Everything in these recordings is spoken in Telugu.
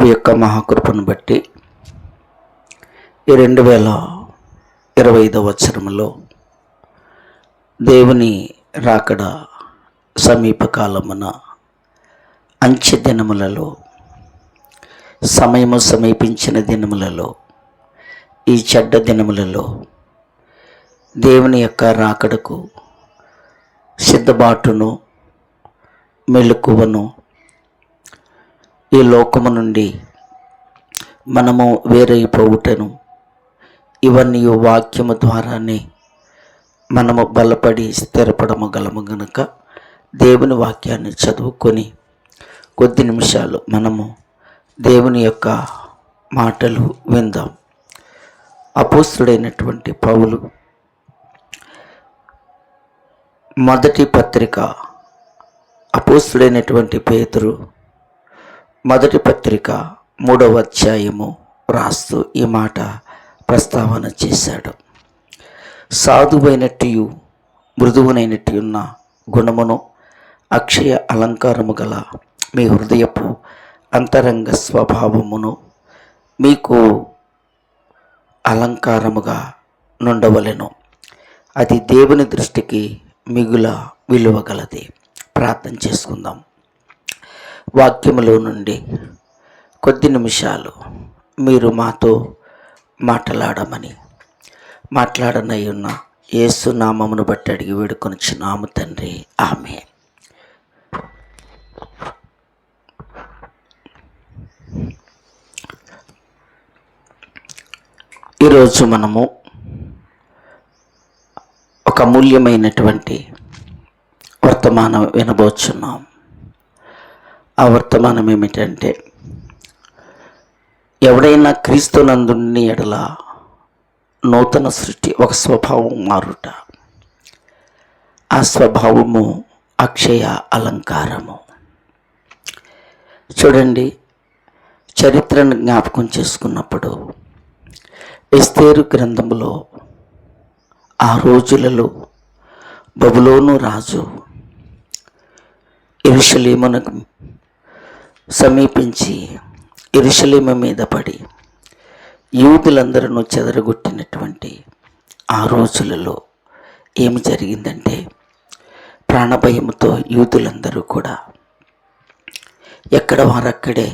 ప్రభు యొక్క మహాకృపను బట్టి ఈ 2025 సంవత్సరంలో దేవుని రాకడ సమీపకాలమున అంచె దినములలో సమయము సమీపించిన దినములలో ఈ చెడ్డ దినములలో దేవుని యొక్క రాకడకు సిద్ధబాటును మెలకువను ఈ లోకము నుండి మనము వేరైపోవుటను ఇవన్నీ వాక్యము ద్వారానే మనము బలపడి స్థిరపడము గలము గనుక దేవుని వాక్యాన్ని చదువుకొని కొద్ది నిమిషాలు మనము దేవుని యొక్క మాటలు విందాం. అపోస్తుడైనటువంటి పౌలు మొదటి పత్రిక, అపోస్తుడైనటువంటి పేతురు మొదటి పత్రిక 3వ అధ్యాయము రాస్తూ ఈ మాట ప్రస్తావన చేశాడు. సాధువైనట్టు మృదువునైనట్టు ఉన్న గుణమును అక్షయ అలంకారము గల మీ హృదయపు అంతరంగ స్వభావమును మీకు అలంకారముగా నుండవలెను. అది దేవుని దృష్టికి మిగుల విలువగలది. ప్రార్థన చేసుకుందాం. వాక్యములో నుండి కొద్ది నిమిషాలు మీరు మాతో మాట్లాడనయ్యున్న యేసు నామమును బట్టి అడిగి వేడుకొనుచున్నాము తండ్రి, ఆమేన్. ఈరోజు మనము ఒక అమూల్యమైనటువంటి వర్తమానం వినబోచున్నాం. ఆ వర్తమానం ఏమిటంటే, ఎవడైనా క్రీస్తునందుని ఎడల నూతన సృష్టి, ఒక స్వభావం మారుట. ఆ స్వభావము అక్షయ అలంకారము. చూడండి, చరిత్రను జ్ఞాపకం చేసుకున్నప్పుడు ఎస్తేరు గ్రంథములో ఆ రోజులలో బబులోను రాజు యెరూషలేమునకు సమీపించి యెరూషలేము మీద పడి యూదులందరూ చెదరగొట్టినటువంటి ఆ రోజులలో ఏమి జరిగిందంటే, ప్రాణభయముతో యూదులందరూ కూడా ఎక్కడ వారక్కడే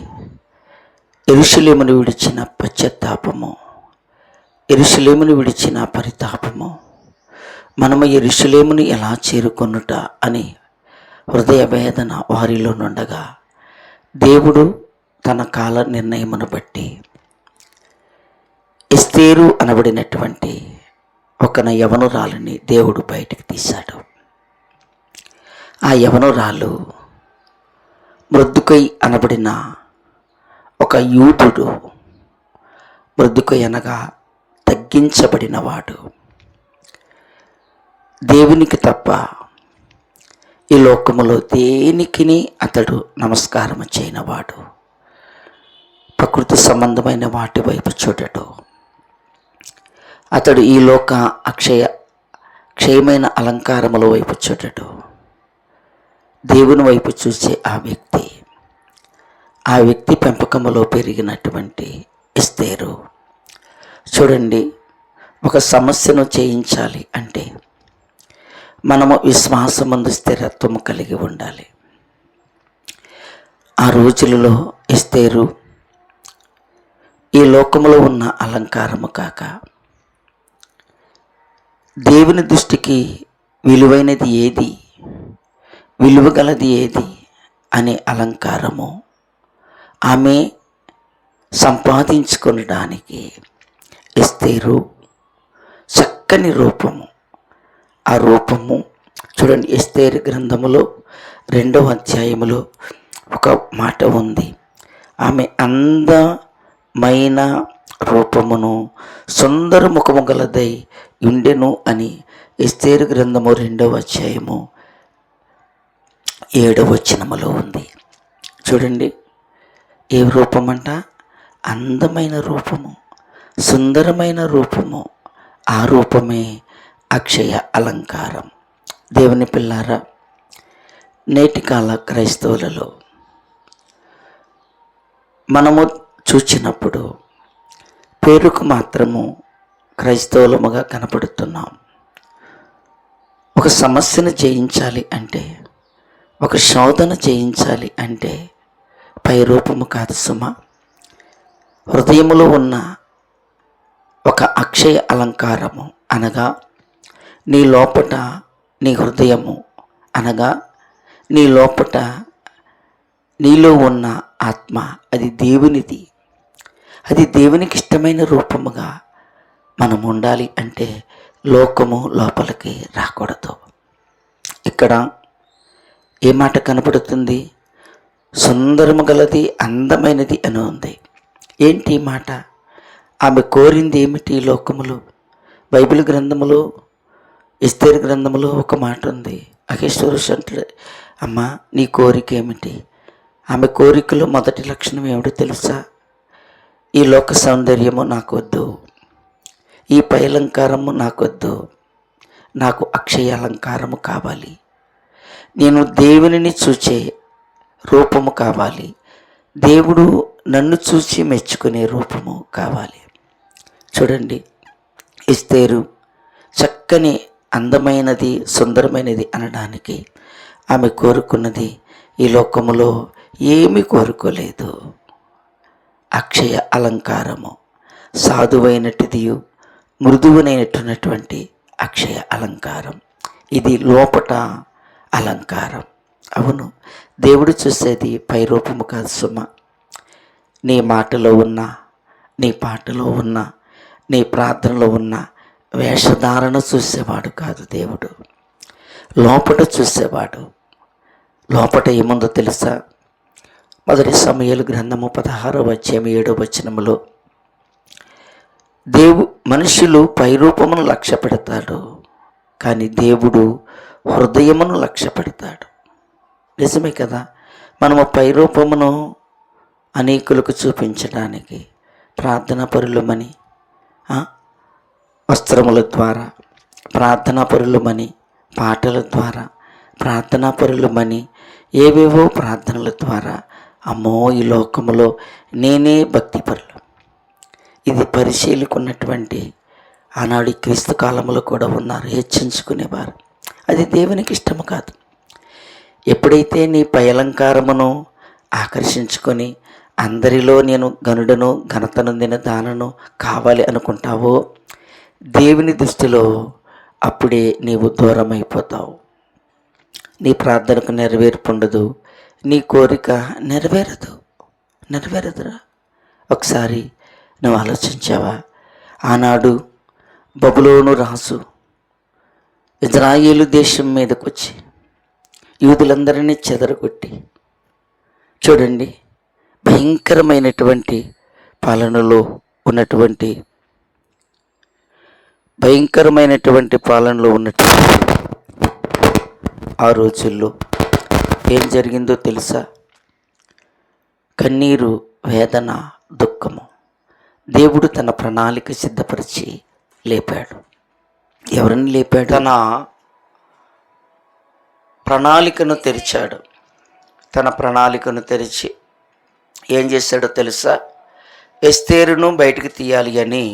యెరూషలేమును విడిచిన పశ్చాత్తాపము, యెరూషలేమును విడిచిన పరితాపము, మనము యెరూషలేమును ఎలా చేరుకొనుట అని హృదయ వేదన వారిలో నుండగా, దేవుడు తన కాల నిర్ణయమును బట్టి ఎస్తేరు అనబడినటువంటి ఒక యవనురాలిని దేవుడు బయటికి తీశాడు. ఆ యవనురాలు మొర్దెకై అనబడిన ఒక యూదుడు. మొర్దెకై అనగా తగ్గించబడినవాడు, దేవునికి తప్ప ఈ లోకములో దేనికిని అతడు నమస్కారం చేయనివాడు. ప్రకృతి సంబంధమైన వాటి వైపు చూడడు. అతడు ఈ లోక క్షయమైన అలంకారముల వైపు చూడడు. దేవుని వైపు చూసే ఆ వ్యక్తి పెంపకములో పెరిగినటువంటి ఎస్తేరు. చూడండి, ఒక సమస్యను చేయించాలి అంటే మనము విశ్వాసమందు స్థిరత్వము కలిగి ఉండాలి. ఆ రోజులలో ఎస్తేరు ఈ లోకములో ఉన్న అలంకారము కాక దేవుని దృష్టికి విలువైనది ఏది, విలువగలది ఏది అనే అలంకారము ఆమె సంపాదించుకొనడానికి ఎస్తేరు చక్కని రూపము. ఆ రూపము చూడండి, ఎస్తేరు గ్రంథములో 2వ అధ్యాయములో ఒక మాట ఉంది. ఆమె అందమైన రూపమును సుందర ముఖము గలదై ఉండెను అని ఎస్తేరు గ్రంథము 2వ అధ్యాయము 7వ వచనములో ఉంది. చూడండి, ఏ రూపమంట? అందమైన రూపము, సుందరమైన రూపము. ఆ రూపమే అక్షయ అలంకారం. దేవుని పిల్లారా, నేటి కాల క్రైస్తవులలో మనము చూచినప్పుడు పేరుకు మాత్రము క్రైస్తవులముగా కనపడుతున్నాం. ఒక సమస్యను జయించాలి అంటే, ఒక శోధన జయించాలి అంటే పై రూపము కాదు సుమా, హృదయములో ఉన్న ఒక అక్షయ అలంకారము, అనగా నీ లోపట నీ హృదయము, అనగా నీ లోపట నీలో ఉన్న ఆత్మ, అది దేవునిది. అది దేవునికి ఇష్టమైన రూపముగా మనం ఉండాలి అంటే లోకము లోపలికి రాకూడదు. ఇక్కడ ఏ మాట కనపడుతుంది? సుందరము గలది, అందమైనది అని ఉంది. ఏంటి మాట? ఆమె కోరింది ఏమిటి? లోకములో బైబిల్ గ్రంథములో, ఎస్తేరు గ్రంథములో ఒక మాట ఉంది. అహేశ్వరుష్ అంటాడు, అమ్మా నీ కోరిక ఏమిటి? ఆమె కోరికలో మొదటి లక్షణం ఏమిటో తెలుసా? ఈ లోక సౌందర్యము నాకు వద్దు, ఈ పై అలంకారము నాకొద్దు, నాకు అక్షయ అలంకారము కావాలి. నేను దేవునిని చూచే రూపము కావాలి, దేవుడు నన్ను చూసి మెచ్చుకునే రూపము కావాలి. చూడండి, ఎస్తేరు చక్కని అందమైనది, సుందరమైనది అనడానికి ఆమె కోరుకున్నది ఈ లోకములో ఏమీ కోరుకోలేదు. అక్షయ అలంకారము, సాధువైనటిదియు మృదువునైనటువంటి అక్షయ అలంకారం. ఇది లోపట అలంకారం. అవును, దేవుడు చూసేది పై రూపము కాదు సుమ. నీ మాటలో ఉన్న, నీ పాటలో ఉన్న, నీ ప్రార్థనలో ఉన్న వేషధారణ చూసేవాడు కాదు దేవుడు. లోపట చూసేవాడు. లోపట ఏముందో తెలుసా? మొదటి సమూయేలు గ్రంథము 16వ అధ్యాయం 7వ వచనములో, మనుషులు పైరూపమును లక్ష్య పెడతాడు, కానీ దేవుడు హృదయమును లక్ష్య పెడతాడు. నిజమే కదా? మనము పైరూపమును అనేకులకు చూపించడానికి ప్రార్థనా పరులమని, వస్త్రముల ద్వారా ప్రార్థనా పరులమని, పాటల ద్వారా ప్రార్థనా పరులమని, ఏవేవో ప్రార్థనల ద్వారా, అమ్మో ఈ లోకములో నేనే భక్తి పరులు, ఇది పరిశీలికున్నటువంటి ఆనాడు క్రీస్తు కాలంలో కూడా ఉన్నారు, హెచ్చించుకునేవారు. అది దేవునికి ఇష్టము కాదు. ఎప్పుడైతే నీ పై అలంకారమును ఆకర్షించుకొని అందరిలో నేను గనుడను, ఘనతనొందిన దానను కావాలి అనుకుంటావో, దేవుని దృష్టిలో అప్పుడే నీవు దూరం అయిపోతావు. నీ ప్రార్థనకు నెరవేర్పు ఉండదు, నీ కోరిక నెరవేరదురా. ఒకసారి నువ్వు ఆలోచించావా? ఆనాడు బబులోను రాజు ఇజ్రాయేలు దేశం మీదకి వచ్చి యూదులందరినీ చెదరగొట్టి, చూడండి, భయంకరమైనటువంటి పాలనలో ఉన్నటువంటి ఆ రోజుల్లో ఏం జరిగిందో తెలుసా? కన్నీరు, వేదన, దుఃఖము. దేవుడు తన ప్రణాళిక సిద్ధపరిచి లేపాడు. ఎవరిని లేపాడు? తన ప్రణాళికను తెరిచాడు. తన ప్రణాళికను తెరిచి ఏం చేశాడో తెలుసా? ఎస్తేరును బయటికి తీయాలి అని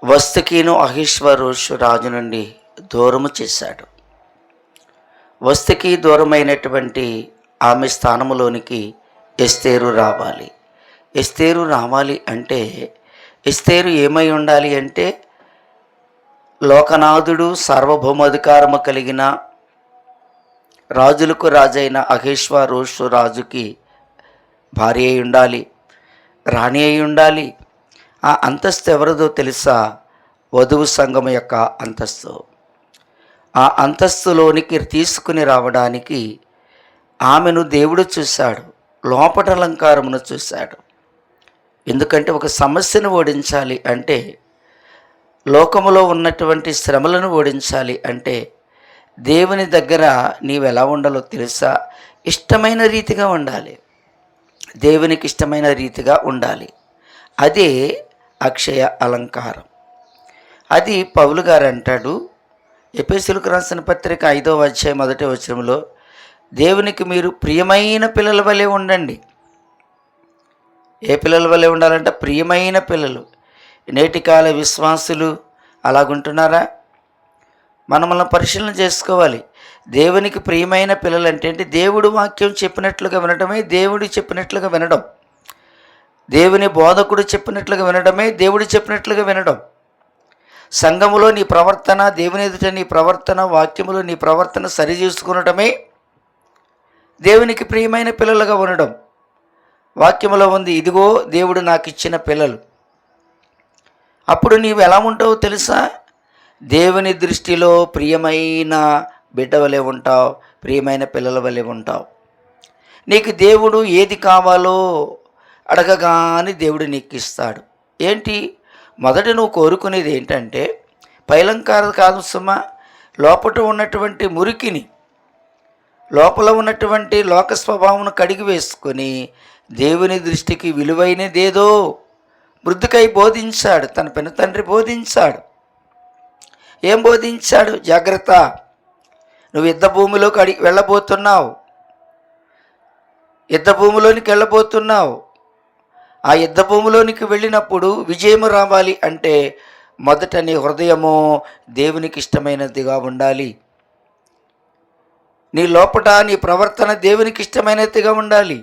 వస్తకీను అహీశ్వరోషు రాజు నుండి దూరము చేశాడు. వస్తకి దూరమైనటువంటి ఆమె స్థానములోనికి ఎస్తేరు రావాలి. ఎస్తేరు రావాలి అంటే ఎస్తేరు ఏమై ఉండాలి అంటే, లోకనాథుడు సార్వభౌమాధికారము కలిగిన రాజులకు రాజైన అహేశ్వరోషు రాజుకి భార్య అయి ఉండాలి, రాణి అయి ఉండాలి. ఆ అంతస్తు ఎవరిదో తెలుసా? వధువు సంఘం యొక్క అంతస్తు. ఆ అంతస్తులోనికి తీసుకుని రావడానికి ఆమెను దేవుడు చూశాడు, లోపట అలంకారమును చూశాడు. ఎందుకంటే ఒక సమస్యను ఓడించాలి అంటే, లోకములో ఉన్నటువంటి శ్రమలను ఓడించాలి అంటే, దేవుని దగ్గర నీవు ఎలా ఉండాలో తెలుసా? ఇష్టమైన రీతిగా ఉండాలి, దేవునికి ఇష్టమైన రీతిగా ఉండాలి. అదే అక్షయ అలంకారం. అది పౌలు గారు అంటాడు, ఎఫెసీయులకు రాసిన పత్రిక 5వ అధ్యాయం 1వ వచనంలో, దేవునికి మీరు ప్రియమైన పిల్లల వలె ఉండండి. ఏ పిల్లల వల్లే ఉండాలంటే ప్రియమైన పిల్లలు. నేటి కాల విశ్వాసులు అలాగుంటున్నారా? మనల్ని పరిశీలన చేసుకోవాలి. దేవునికి ప్రియమైన పిల్లలు అంటే దేవుడు వాక్యం చెప్పినట్లుగా వినడమే, దేవుడు చెప్పినట్లుగా వినడం. దేవుని బోధకుడు చెప్పినట్లుగా వినడమే, దేవుడు చెప్పినట్లుగా వినడం. సంఘములో నీ ప్రవర్తన, దేవుని ఎదుట నీ ప్రవర్తన, వాక్యములో నీ ప్రవర్తన సరి చేసుకునటమే దేవునికి ప్రియమైన పిల్లలుగా ఉండడం. వాక్యములో ఉంది, ఇదిగో దేవుడు నాకు ఇచ్చిన పిల్లలు. అప్పుడు నీవు ఎలా ఉంటావో తెలుసా? దేవుని దృష్టిలో ప్రియమైన బిడ్డ వలె ఉంటావు, ప్రియమైన పిల్లల వలె ఉంటావు. నీకు దేవుడు ఏది కావాలో అడగగానే దేవుడు నీకు ఇస్తాడు. ఏంటి? మొదట నువ్వు కోరుకునేది ఏంటంటే పైలంకారం కాదు సుమా, లోపల ఉన్నటువంటి మురికిని, లోపల ఉన్నటువంటి లోక స్వభావం కడిగి వేసుకొని దేవుని దృష్టికి విలువైనదేదో మృదుకై బోధించాడు. తన పెను తండ్రి బోధించాడు. ఏం బోధించాడు? జాగ్రత్త, నువ్వు యుద్ధ భూమిలోకి వెళ్ళబోతున్నావు. యుద్ధ భూమిలోనికి వెళ్ళబోతున్నావు. ఆ యుద్ధ భూమిలోనికి వెళ్ళినప్పుడు విజయము రావాలి అంటే మొదట నీ హృదయము దేవునికి ఇష్టమైనదిగా ఉండాలి. నీ లోపట నీ ప్రవర్తన దేవునికి ఇష్టమైనదిగా ఉండాలి.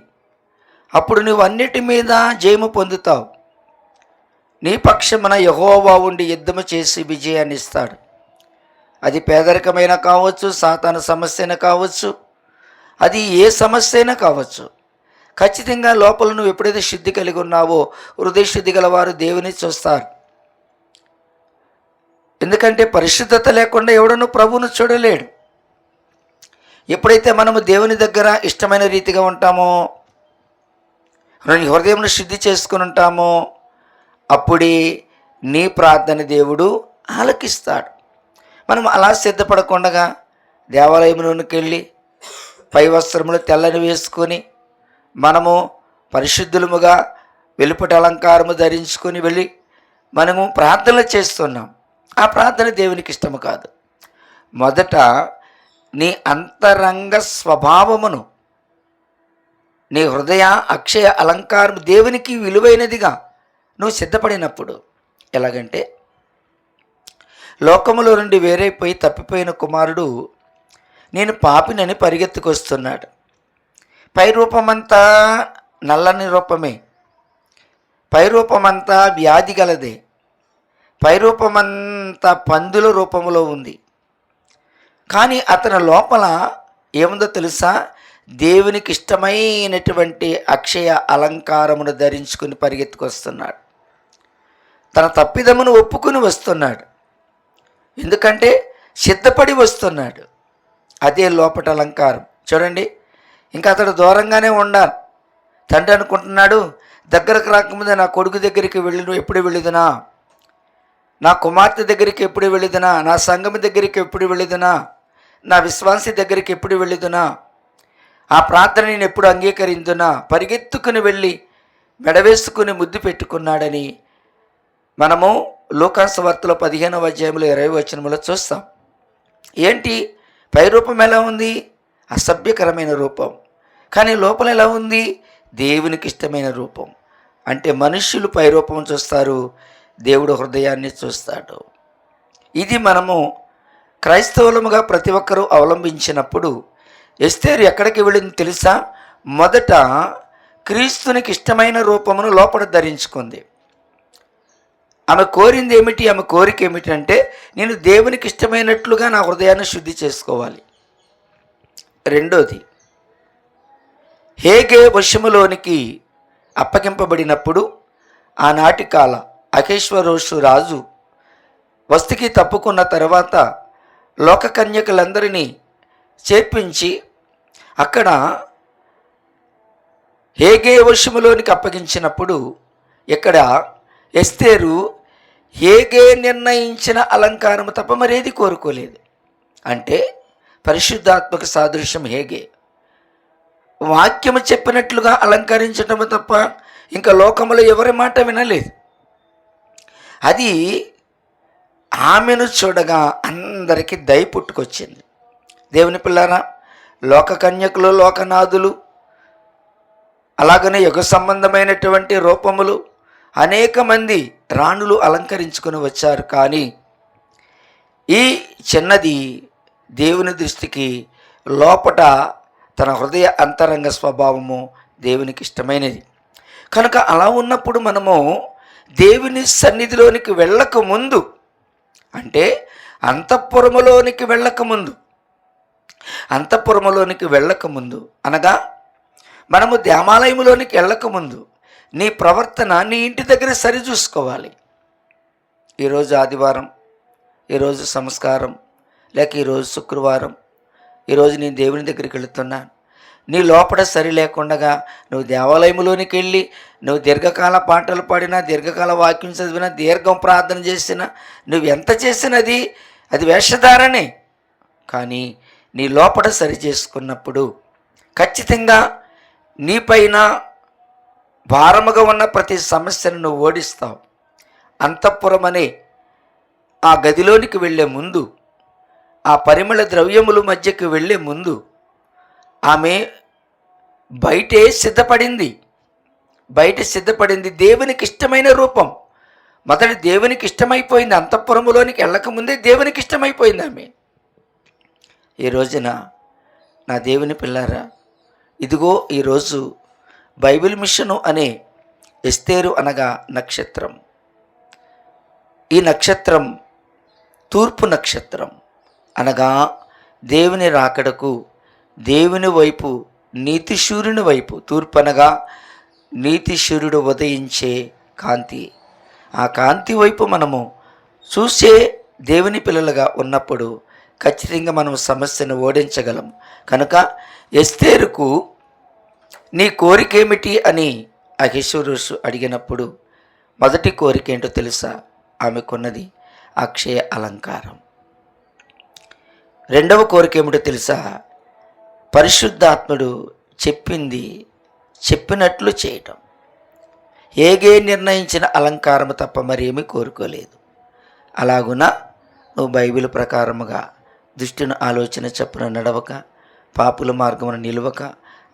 అప్పుడు నువ్వు అన్నిటి మీద జయము పొందుతావు. నీ పక్షమున యెహోవా ఉండి యుద్ధము చేసి విజయాన్ని ఇస్తాడు. అది పేదరికమైన కావచ్చు, సాతాను సమస్యన కావచ్చు, అది ఏ సమస్య అయినా కావచ్చు. ఖచ్చితంగా లోపల నువ్వు ఎప్పుడైతే శుద్ధి కలిగి ఉన్నావో, హృదయ శుద్ధి గలవారు దేవుని చూస్తారు. ఎందుకంటే పరిశుద్ధత లేకుండా ఎవడను ప్రభువును చూడలేడు. ఎప్పుడైతే మనము దేవుని దగ్గర ఇష్టమైన రీతిగా ఉంటామో, హృదయంను శుద్ధి చేసుకుని ఉంటామో, అప్పుడే నీ ప్రార్థన దేవుడు ఆలకిస్తాడు. మనం అలా సిద్ధపడకుండా దేవాలయంలోనికి వెళ్ళి పై వస్త్రములు తెల్లని వేసుకొని మనము పరిశుద్ధులముగా వెలుపటి అలంకారము ధరించుకొని వెళ్ళి మనము ప్రార్థనలు చేస్తున్నాం. ఆ ప్రార్థన దేవునికి ఇష్టము కాదు. మొదట నీ అంతరంగ స్వభావమును, నీ హృదయ అక్షయ అలంకారం దేవునికి విలువైనదిగా నువ్వు సిద్ధపడినప్పుడు, ఎలాగంటే లోకములో నుండి వేరైపోయి తప్పిపోయిన కుమారుడు నేను పాపినని పరిగెత్తుకొస్తున్నాడు. పై రూపమంతా నల్లని రూపమే, పై రూపమంతా వ్యాధి గలదే, పై రూపమంతా పందుల రూపంలో ఉంది. కానీ అతని లోపల ఏముందో తెలుసా? దేవునికి ఇష్టమైనటువంటి అక్షయ అలంకారమును ధరించుకుని పరిగెత్తుకొస్తున్నాడు. తన తప్పిదమును ఒప్పుకుని వస్తున్నాడు. ఎందుకంటే సిద్ధపడి వస్తున్నాడు. అదే లోపట అలంకారం. చూడండి, ఇంకా అతడు దూరంగానే ఉండాలి. తండ్రి అనుకుంటున్నాడు, దగ్గరకు రాకముందే నా కొడుకు దగ్గరికి ఎప్పుడు వెళ్ళిదునా, నా కుమార్తె దగ్గరికి ఎప్పుడు వెళ్ళిదునా, నా సంఘం దగ్గరికి ఎప్పుడు వెళ్ళిదునా, నా విశ్వాసి దగ్గరికి ఎప్పుడు వెళ్ళిదునా, ఆ ప్రార్థన నేను ఎప్పుడు అంగీకరిందునా, పరిగెత్తుకుని వెళ్ళి మెడవేసుకుని ముద్దు పెట్టుకున్నాడని మనము లూకాసు వార్తలో 15వ అధ్యాయంలో 20వ వచనంలో చూస్తాం. ఏంటి? పై రూపం ఎలా ఉంది? అసభ్యకరమైన రూపం. కానీ లోపల ఎలా ఉంది? దేవునికి ఇష్టమైన రూపం. అంటే మనుష్యులు పై రూపం చూస్తారు, దేవుడు హృదయాన్ని చూస్తాడు. ఇది మనము క్రైస్తవులముగా ప్రతి ఒక్కరూ అవలంబించినప్పుడు ఎస్తేరు ఎక్కడికి వెళ్ళింది తెలుసా? మొదట క్రీస్తునికి ఇష్టమైన రూపమును లోపల ధరించుకుంది. ఆమె కోరింది ఏమిటి? ఆమె కోరిక ఏమిటంటే నేను దేవునికి ఇష్టమైనట్లుగా నా హృదయాన్ని శుద్ధి చేసుకోవాలి. రెండోది, హేగే వశములోనికి అప్పగింపబడినప్పుడు ఆనాటి కాల అకేశ్వరోషు రాజు వస్తుకి తప్పుకున్న తర్వాత లోక కన్యకలందరినీ చేర్పించి అక్కడ హేగే వశములోనికి అప్పగించినప్పుడు ఇక్కడ ఎస్తేరు హేగే నిర్ణయించిన అలంకారము తప్ప మరేది కోరుకోలేదు. అంటే పరిశుద్ధాత్మక సాదృశ్యం హేగే. వాక్యము చెప్పినట్లుగా అలంకరించటము తప్ప ఇంకా లోకములో ఎవరి మాట వినలేదు. అది ఆమెను చూడగా అందరికీ దయ పుట్టుకొచ్చింది. దేవుని పిల్లారా, లోక కన్యకులు, లోకనాథులు అలాగనే యుగ సంబంధమైనటువంటి రూపములు అనేక మంది రాణులు అలంకరించుకొని వచ్చారు. కానీ ఈ చిన్నది దేవుని దృష్టికి లోపట తన హృదయ అంతరంగ స్వభావము దేవునికి ఇష్టమైనది. కనుక అలా ఉన్నప్పుడు మనము దేవుని సన్నిధిలోనికి వెళ్ళకముందు, అంటే అంతఃపురములోనికి వెళ్ళకముందు అనగా మనము దేవాలయములోనికి వెళ్ళకముందు నీ ప్రవర్తన నీ ఇంటి దగ్గర సరిచూసుకోవాలి. ఈరోజు ఆదివారం, ఈరోజు సంస్కారం, లేక ఈరోజు శుక్రవారం, ఈరోజు నేను దేవుని దగ్గరికి వెళుతున్నాను. నీ లోపల సరి లేకుండా నువ్వు దేవాలయంలోనికి వెళ్ళి నువ్వు దీర్ఘకాల పాటలు పాడినా, దీర్ఘకాల వాక్యం చదివినా, దీర్ఘం ప్రార్థన చేసినా, నువ్వు ఎంత చేసినది అది వేషధారణే. కానీ నీ లోపల సరి చేసుకున్నప్పుడు ఖచ్చితంగా నీపైన భారముగా ఉన్న ప్రతి సమస్యను నువ్వు ఓడిస్తావు. అంతఃపురం అనే ఆ గదిలోనికి వెళ్ళే ముందు, ఆ పరిమళ ద్రవ్యముల మధ్యకి వెళ్ళే ముందు ఆమె బయట సిద్ధపడింది దేవునికి ఇష్టమైన రూపం. మొదట దేవునికి ఇష్టమైపోయింది. అంతఃపురములోనికి వెళ్ళకముందే దేవునికి ఇష్టమైపోయింది ఆమె. ఈ రోజున నా దేవుని పిల్లారా, ఇదిగో ఈరోజు బైబిల్ మిషను అనే ఎస్తేరు అనగా నక్షత్రం. ఈ నక్షత్రం తూర్పు నక్షత్రం అనగా దేవుని రాకడకు, దేవుని వైపు, నీతి సూర్యుని వైపు, తూర్పు అనగా నీతి సూర్యుడు ఉదయించే కాంతి. ఆ కాంతి వైపు మనము చూసే దేవుని పిల్లలుగా ఉన్నప్పుడు ఖచ్చితంగా మనం సమస్యను ఓడించగలం. కనుక ఎస్తేరుకు నీ కోరికేమిటి అని అహష్వేరోషు అడిగినప్పుడు మొదటి కోరిక ఏంటో తెలుసా? ఆమెకున్నది అక్షయ అలంకారం. రెండవ కోరిక ఏమిటో తెలుసా? పరిశుద్ధాత్ముడు చెప్పినట్లు చేయటం. ఏగే నిర్ణయించిన అలంకారము తప్ప మరేమీ కోరుకోలేదు. అలాగున నువ్వు బైబిల్ ప్రకారముగా దుష్టుని ఆలోచన చప్పున నడవక, పాపుల మార్గమున నిలవక,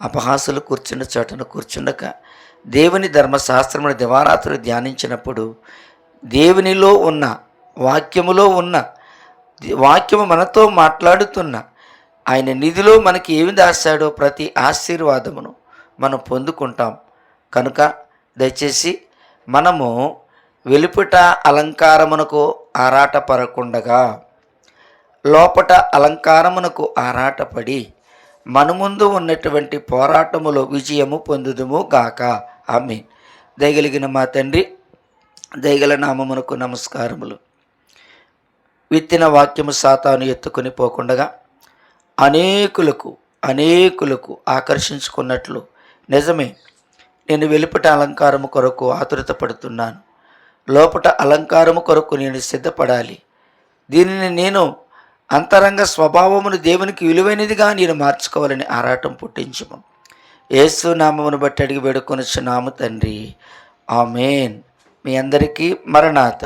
అపహాసులు కూర్చున్న చోటను కూర్చుండక, దేవుని ధర్మశాస్త్రమును దివారాత్రులు ధ్యానించినప్పుడు దేవునిలో ఉన్న వాక్యము మనతో మాట్లాడుతున్న ఆయన నిధిలో మనకి ఏమి దాచాడో ప్రతి ఆశీర్వాదమును మనం పొందుకుంటాం. కనుక దయచేసి మనము వెలుపట అలంకారమునకు ఆరాటపడకుండగా లోపట అలంకారమునకు ఆరాటపడి మన ముందు ఉన్నటువంటి పోరాటములో విజయము పొందుదుము గాక. ఆమేన్. దయగలిగిన మా తండ్రి, దయగల నామమునకు నమస్కారములు. విత్తిన వాక్యము సాతాను ఎత్తుకొని పోకుండగా అనేకులకు ఆకర్షించుకున్నట్లు నిజమే, నేను వెలుపట అలంకారము కొరకు ఆతురత పడుతున్నాను. లోపట అలంకారము కొరకు నేను సిద్ధపడాలి. దీనిని నేను అంతరంగ స్వభావమును దేవునికి విలువైనదిగా నేను మార్చుకోవాలని ఆరాటం పుట్టించము. యేసు నామమును బట్టి అడిగి వేడుకొనుచున్నాము తండ్రి. ఆమేన్. మీ అందరికీ మరణాత.